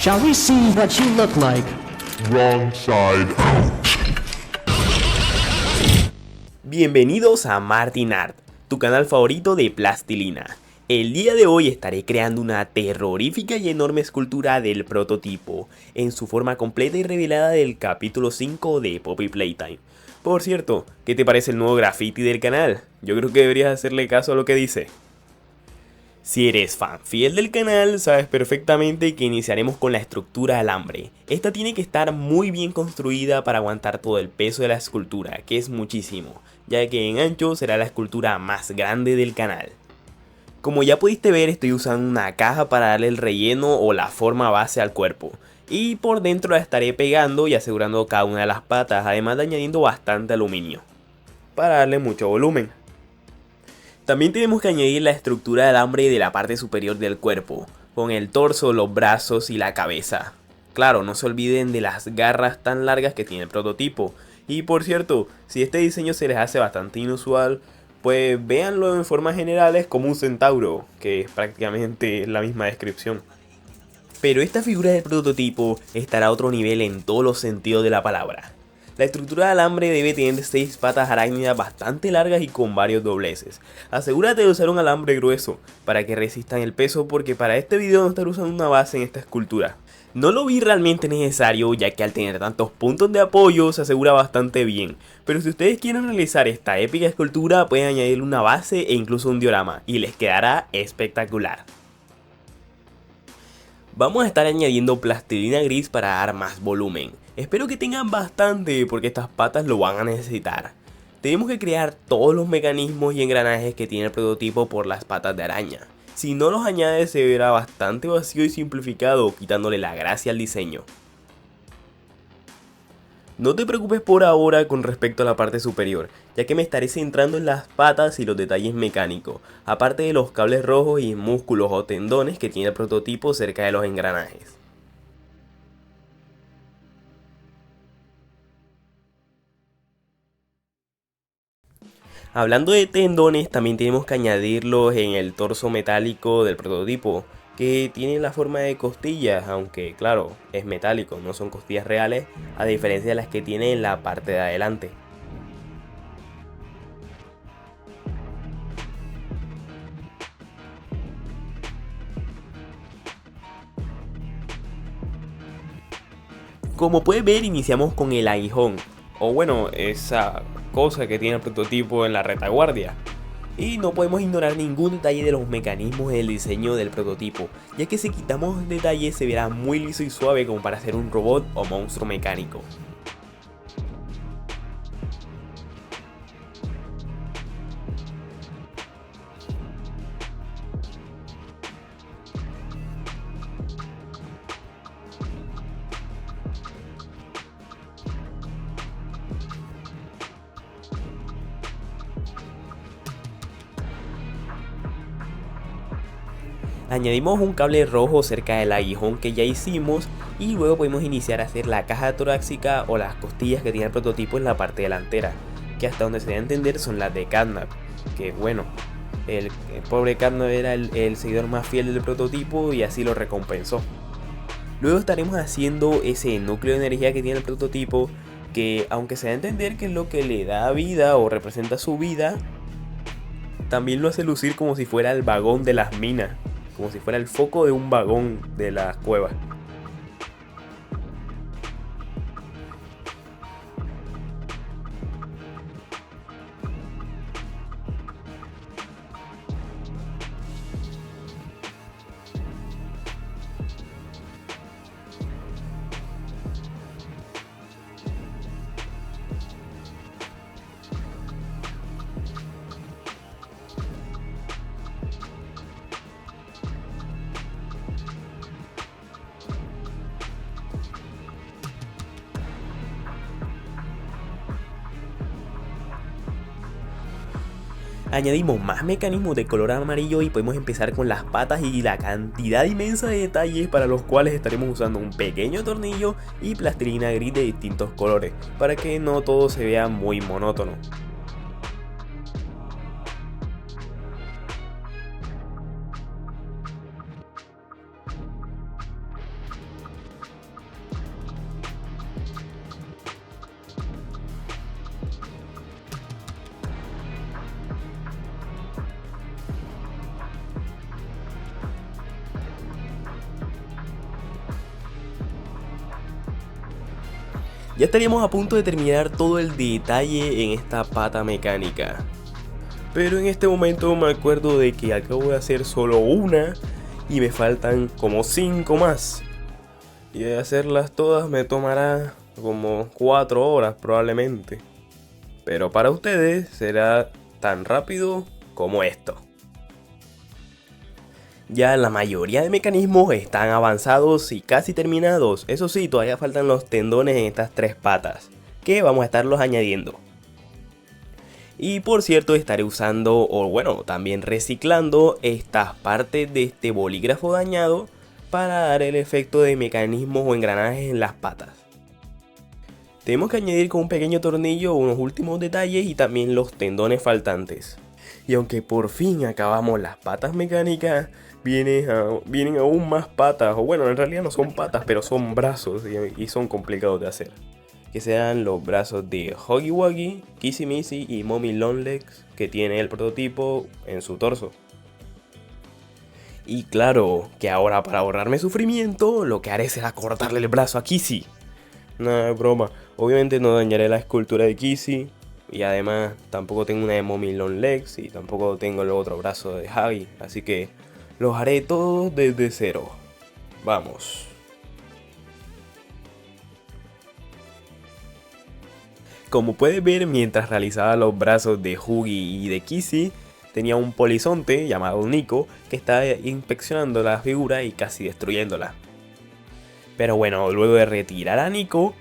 Shall we see what you look like? Wrong side out. Bienvenidos a Martin Art, tu canal favorito de plastilina. El día de hoy estaré creando una terrorífica y enorme escultura del prototipo, en su forma completa y revelada del capítulo 5 de Poppy Playtime. Por cierto, ¿qué te parece el nuevo graffiti del canal? Yo creo que deberías hacerle caso a lo que dice. Si eres fan fiel del canal, sabes perfectamente que iniciaremos con la estructura alambre. Esta tiene que estar muy bien construida para aguantar todo el peso de la escultura, que es muchísimo, ya que en ancho será la escultura más grande del canal. Como ya pudiste ver, estoy usando una caja para darle el relleno o la forma base al cuerpo. Y por dentro la estaré pegando y asegurando cada una de las patas, además de añadiendo bastante aluminio, para darle mucho volumen. También tenemos que añadir la estructura de alambre de la parte superior del cuerpo, con el torso, los brazos y la cabeza. Claro, no se olviden de las garras tan largas que tiene el prototipo. Y por cierto, si este diseño se les hace bastante inusual, pues véanlo en formas generales como un centauro, que es prácticamente la misma descripción. Pero esta figura del prototipo estará a otro nivel en todos los sentidos de la palabra. La estructura de alambre debe tener 6 patas arácnidas bastante largas y con varios dobleces. Asegúrate de usar un alambre grueso para que resistan el peso, porque para este video no estaré usando una base en esta escultura. No lo vi realmente necesario, ya que al tener tantos puntos de apoyo se asegura bastante bien. Pero si ustedes quieren realizar esta épica escultura, pueden añadirle una base e incluso un diorama y les quedará espectacular. Vamos a estar añadiendo plastilina gris para dar más volumen. Espero que tengan bastante, porque estas patas lo van a necesitar. Tenemos que crear todos los mecanismos y engranajes que tiene el prototipo por las patas de araña. Si no los añades se verá bastante vacío y simplificado, quitándole la gracia al diseño. No te preocupes por ahora con respecto a la parte superior, ya que me estaré centrando en las patas y los detalles mecánicos, aparte de los cables rojos y músculos o tendones que tiene el prototipo cerca de los engranajes. Hablando de tendones, también tenemos que añadirlos en el torso metálico del prototipo, que tiene la forma de costillas, aunque claro, es metálico, no son costillas reales, a diferencia de las que tiene en la parte de adelante. Como puedes ver, iniciamos con el aguijón, o bueno, esa cosa que tiene el prototipo en la retaguardia. Y no podemos ignorar ningún detalle de los mecanismos del diseño del prototipo, ya que si quitamos detalles se verá muy liso y suave como para ser un robot o monstruo mecánico. Añadimos un cable rojo cerca del aguijón que ya hicimos y luego podemos iniciar a hacer la caja torácica o las costillas que tiene el prototipo en la parte delantera, que hasta donde se da a entender son las de Catnap, que bueno, el pobre Catnap era el seguidor más fiel del prototipo y así lo recompensó. Luego estaremos haciendo ese núcleo de energía que tiene el prototipo, que aunque se da a entender que es lo que le da vida o representa su vida, también lo hace lucir como si fuera el vagón de las minas, como si fuera el foco de un vagón de las cuevas. Añadimos más mecanismos de color amarillo y podemos empezar con las patas y la cantidad inmensa de detalles, para los cuales estaremos usando un pequeño tornillo y plastilina gris de distintos colores, para que no todo se vea muy monótono. Ya estaríamos a punto de terminar todo el detalle en esta pata mecánica. Pero en este momento me acuerdo de que acabo de hacer solo una y me faltan como 5 más. Y de hacerlas todas me tomará como 4 horas probablemente. Pero para ustedes será tan rápido como esto. Ya la mayoría de mecanismos están avanzados y casi terminados. Eso sí, todavía faltan los tendones en estas 3 patas, que vamos a estarlos añadiendo. Y por cierto, estaré usando, o bueno, también reciclando estas partes de este bolígrafo dañado para dar el efecto de mecanismos o engranajes en las patas. Tenemos que añadir con un pequeño tornillo unos últimos detalles y también los tendones faltantes. Y aunque por fin acabamos las patas mecánicas, vienen aún más patas, o bueno, en realidad no son patas, pero son brazos y son complicados de hacer. Que sean los brazos de Huggy Wuggy, Kissy Missy y Mommy Longlegs que tiene el prototipo en su torso. Y claro, que ahora para ahorrarme sufrimiento, lo que haré será cortarle el brazo a Kissy. Nada, es broma, obviamente no dañaré la escultura de Kissy. Y además tampoco tengo una de Mommy Longlegs y tampoco tengo el otro brazo de Huggy. Así que los haré todos desde cero. Vamos. Como puedes ver, mientras realizaba los brazos de Huggy y de Kissy, tenía un polizonte llamado Nico que estaba inspeccionando la figura y casi destruyéndola. Pero bueno, luego de retirar a Nico,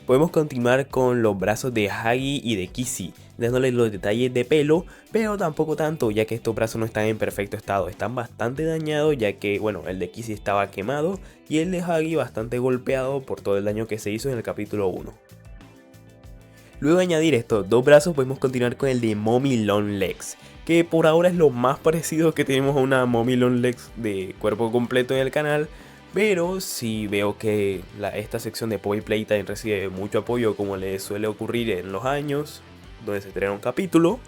podemos continuar con los brazos de Huggy y de Kissy, dándoles los detalles de pelo, pero tampoco tanto, ya que estos brazos no están en perfecto estado, están bastante dañados, ya que bueno, el de Kissy estaba quemado y el de Huggy bastante golpeado por todo el daño que se hizo en el capítulo 1. Luego de añadir estos 2 brazos podemos continuar con el de Mommy Longlegs, que por ahora es lo más parecido que tenemos a una Mommy Longlegs de cuerpo completo en el canal. Pero si veo que esta sección de Poppy Playtime recibe mucho apoyo, como le suele ocurrir en los años donde se estrena un capítulo,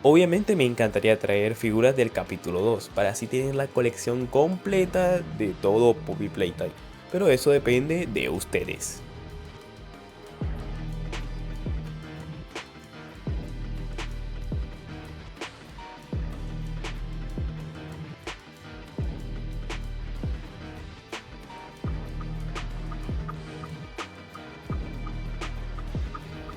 obviamente me encantaría traer figuras del capítulo 2 para así tener la colección completa de todo Poppy Playtime. Pero eso depende de ustedes.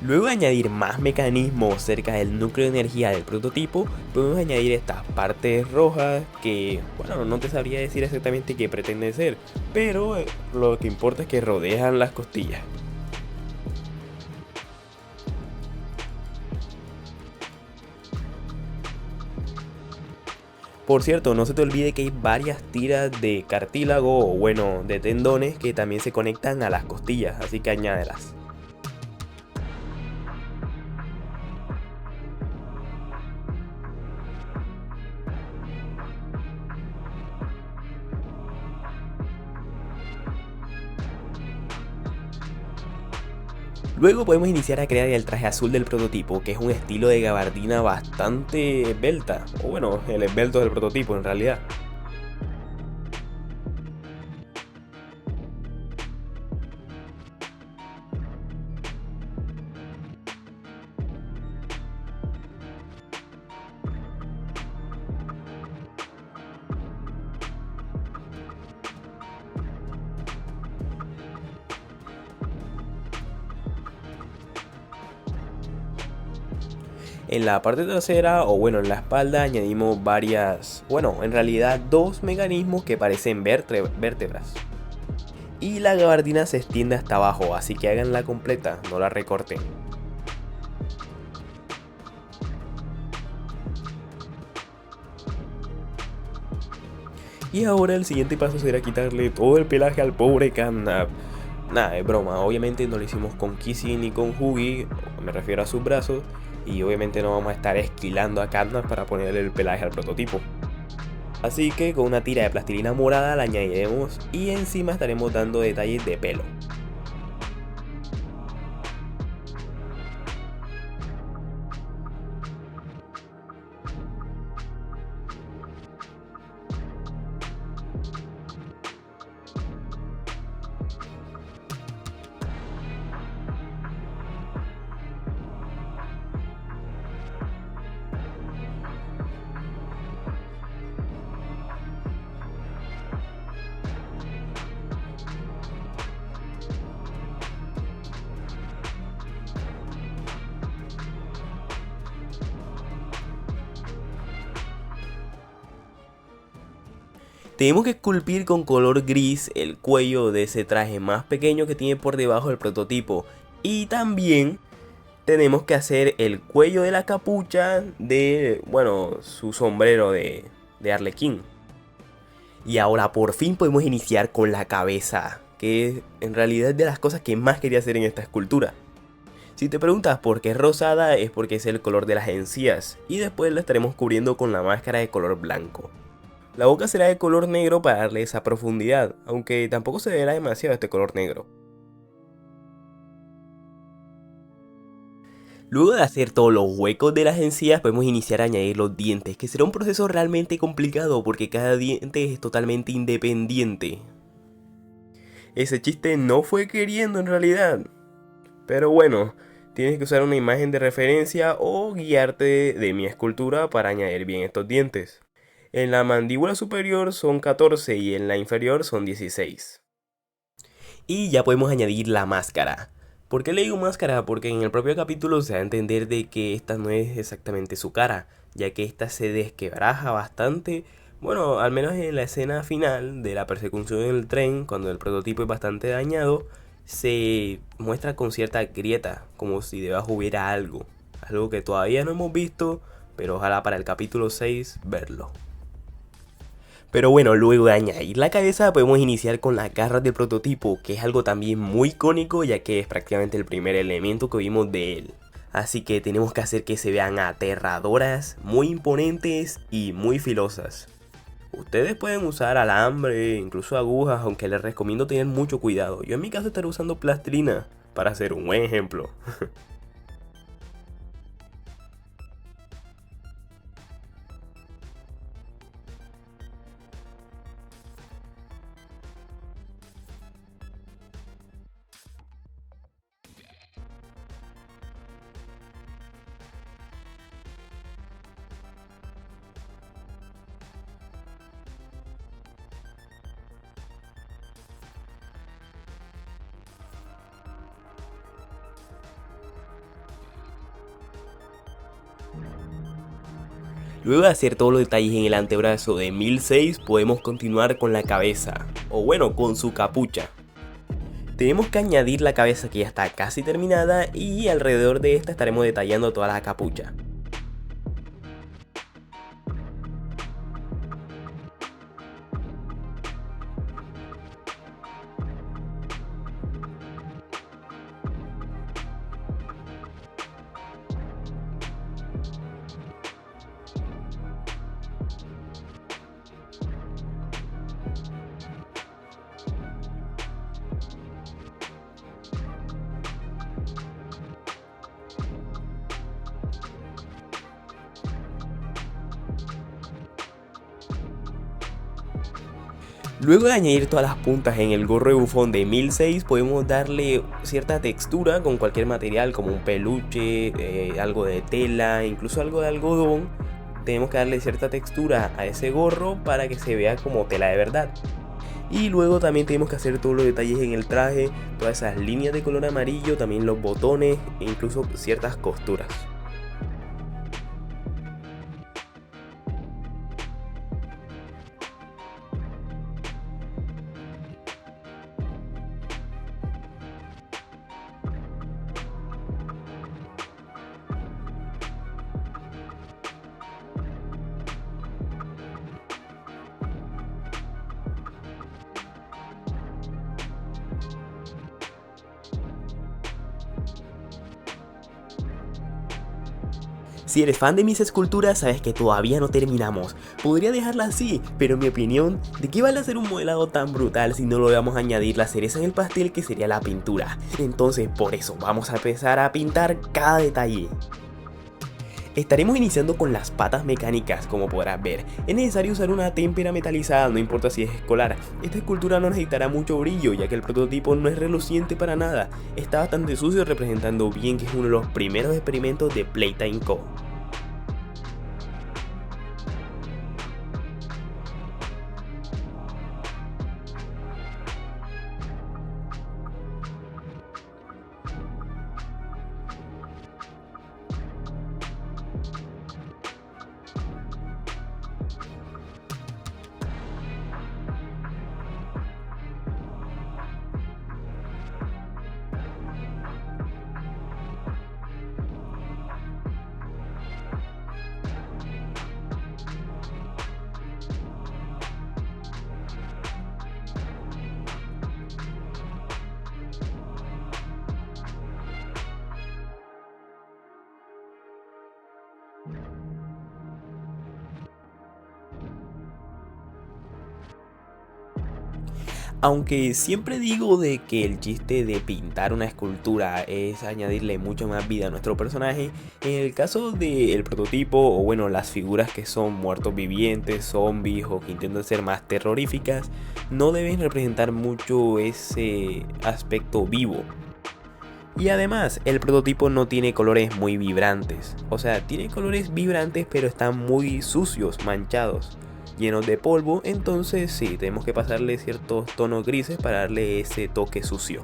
Luego de añadir más mecanismos cerca del núcleo de energía del prototipo, podemos añadir estas partes rojas que, bueno, no te sabría decir exactamente qué pretende ser, pero lo que importa es que rodean las costillas. Por cierto, no se te olvide que hay varias tiras de cartílago o bueno, de tendones que también se conectan a las costillas, así que añádelas. Luego podemos iniciar a crear el traje azul del prototipo, que es un estilo de gabardina bastante esbelta, o bueno, el esbelto del prototipo en realidad. En la parte trasera o bueno en la espalda añadimos en realidad 2 mecanismos que parecen vértebras. Y la gabardina se extiende hasta abajo, así que háganla completa, no la recorten. Y ahora el siguiente paso será quitarle todo el pelaje al pobre Catnap. Nada, es broma, obviamente no lo hicimos con Kissy ni con Huggy, me refiero a sus brazos. Y obviamente no vamos a estar esquilando a Catnap para ponerle el pelaje al prototipo. Así que con una tira de plastilina morada la añadiremos y encima estaremos dando detalles de pelo. Tenemos que esculpir con color gris el cuello de ese traje más pequeño que tiene por debajo del prototipo. Y también tenemos que hacer el cuello de la capucha de, bueno, su sombrero de Arlequín. Y ahora por fin podemos iniciar con la cabeza, que en realidad es de las cosas que más quería hacer en esta escultura. Si te preguntas por qué es rosada, es porque es el color de las encías, y después la estaremos cubriendo con la máscara de color blanco. La boca será de color negro para darle esa profundidad, aunque tampoco se verá demasiado este color negro. Luego de hacer todos los huecos de las encías, podemos iniciar a añadir los dientes, que será un proceso realmente complicado porque cada diente es totalmente independiente. Ese chiste no fue queriendo en realidad, pero bueno, tienes que usar una imagen de referencia o guiarte de mi escultura para añadir bien estos dientes. En la mandíbula superior son 14 y en la inferior son 16. Y ya podemos añadir la máscara. ¿Por qué le digo máscara? Porque en el propio capítulo se da a entender de que esta no es exactamente su cara, ya que esta se desquebraja bastante. Bueno, al menos en la escena final de la persecución en el tren, cuando el prototipo es bastante dañado, se muestra con cierta grieta, como si debajo hubiera algo que todavía no hemos visto, pero ojalá para el capítulo 6 verlo. Pero bueno, luego de añadir la cabeza podemos iniciar con las garras del prototipo, que es algo también muy icónico ya que es prácticamente el primer elemento que vimos de él. Así que tenemos que hacer que se vean aterradoras, muy imponentes y muy filosas. Ustedes pueden usar alambre, incluso agujas, aunque les recomiendo tener mucho cuidado. Yo en mi caso estaré usando plastilina para hacer un buen ejemplo. Luego de hacer todos los detalles en el antebrazo de 1006, podemos continuar con la cabeza, o bueno, con su capucha. Tenemos que añadir la cabeza que ya está casi terminada y alrededor de esta estaremos detallando toda la capucha. Luego de añadir todas las puntas en el gorro de bufón de 1006, podemos darle cierta textura con cualquier material como un peluche, algo de tela, incluso algo de algodón. Tenemos que darle cierta textura a ese gorro para que se vea como tela de verdad. Y luego también tenemos que hacer todos los detalles en el traje, todas esas líneas de color amarillo, también los botones e incluso ciertas costuras. Si eres fan de mis esculturas, sabes que todavía no terminamos. Podría dejarla así, pero en mi opinión, ¿de qué vale hacer un modelado tan brutal si no lo vamos a añadir la cereza en el pastel que sería la pintura? Entonces por eso vamos a empezar a pintar cada detalle. Estaremos iniciando con las patas mecánicas, como podrás ver. Es necesario usar una témpera metalizada, no importa si es escolar. Esta escultura no necesitará mucho brillo, ya que el prototipo no es reluciente para nada. Está bastante sucio, representando bien que es uno de los primeros experimentos de Playtime Co. Aunque siempre digo de que el chiste de pintar una escultura es añadirle mucho más vida a nuestro personaje, en el caso del prototipo o bueno las figuras que son muertos vivientes, zombies o que intentan ser más terroríficas, no deben representar mucho ese aspecto vivo. Y además, el prototipo no tiene colores muy vibrantes. O sea, tiene colores vibrantes pero están muy sucios, manchados, llenos de polvo. Entonces sí, tenemos que pasarle ciertos tonos grises para darle ese toque sucio.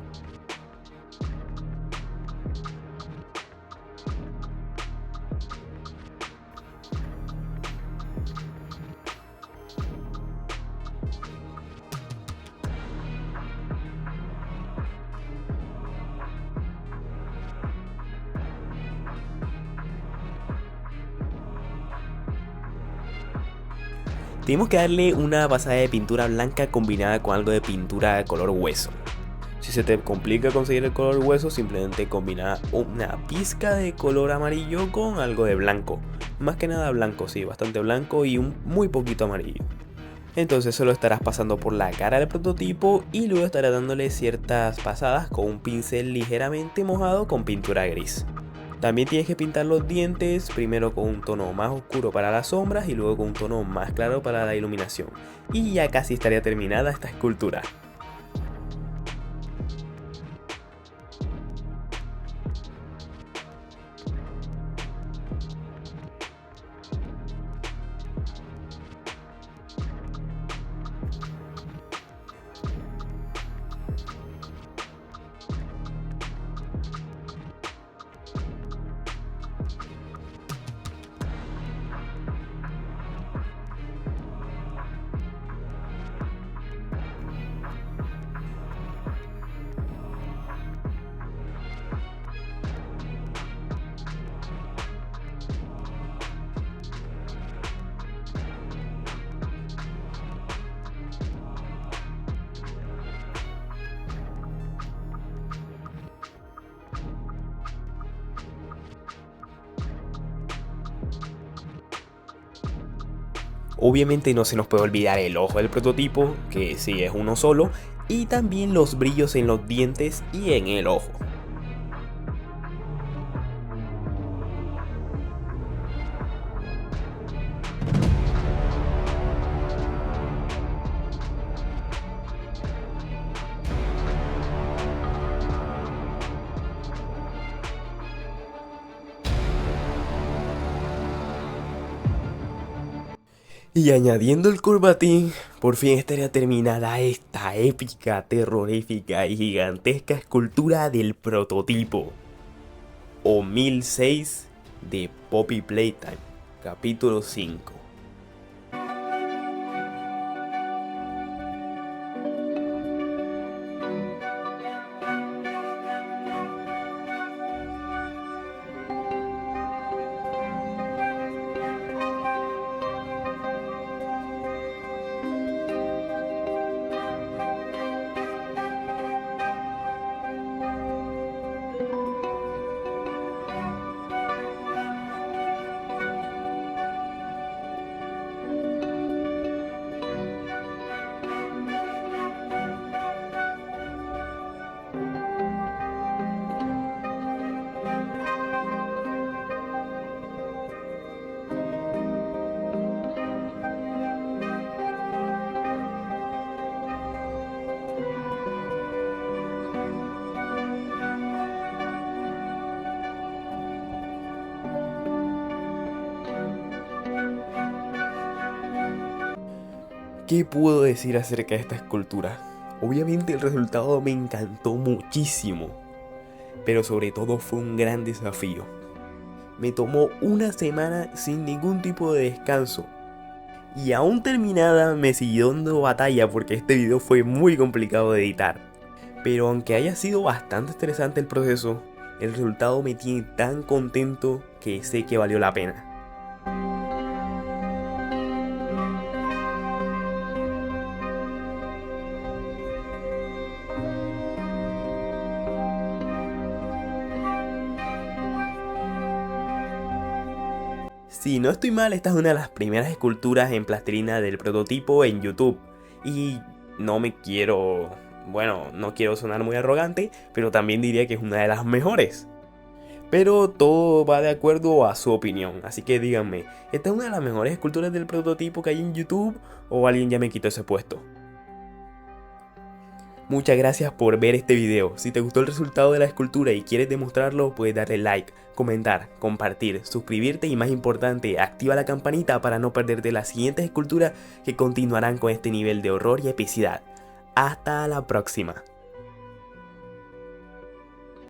Tenemos que darle una pasada de pintura blanca combinada con algo de pintura de color hueso. Si se te complica conseguir el color hueso, simplemente combina una pizca de color amarillo con algo de blanco. Más que nada blanco, sí, bastante blanco y un muy poquito amarillo. Entonces solo estarás pasando por la cara del prototipo y luego estarás dándole ciertas pasadas con un pincel ligeramente mojado con pintura gris. También tienes que pintar los dientes, primero con un tono más oscuro para las sombras y luego con un tono más claro para la iluminación. Y ya casi estaría terminada esta escultura. Obviamente no se nos puede olvidar el ojo del prototipo, que sí es uno solo, y también los brillos en los dientes y en el ojo. Y añadiendo el corbatín, por fin estaría terminada esta épica, terrorífica y gigantesca escultura del prototipo. O 1006 de Poppy Playtime, capítulo 5. ¿Qué puedo decir acerca de esta escultura? Obviamente el resultado me encantó muchísimo, pero sobre todo fue un gran desafío. Me tomó una semana sin ningún tipo de descanso. Y aún terminada me siguió dando batalla porque este video fue muy complicado de editar. Pero aunque haya sido bastante estresante el proceso, el resultado me tiene tan contento que sé que valió la pena. Si no estoy mal, esta es una de las primeras esculturas en plastilina del prototipo en YouTube. Y no quiero sonar muy arrogante, pero también diría que es una de las mejores. Pero todo va de acuerdo a su opinión, así que díganme, ¿esta es una de las mejores esculturas del prototipo que hay en YouTube o alguien ya me quitó ese puesto? Muchas gracias por ver este video. Si te gustó el resultado de la escultura y quieres demostrarlo, puedes darle like, comentar, compartir, suscribirte y más importante, activa la campanita para no perderte las siguientes esculturas que continuarán con este nivel de horror y epicidad. Hasta la próxima.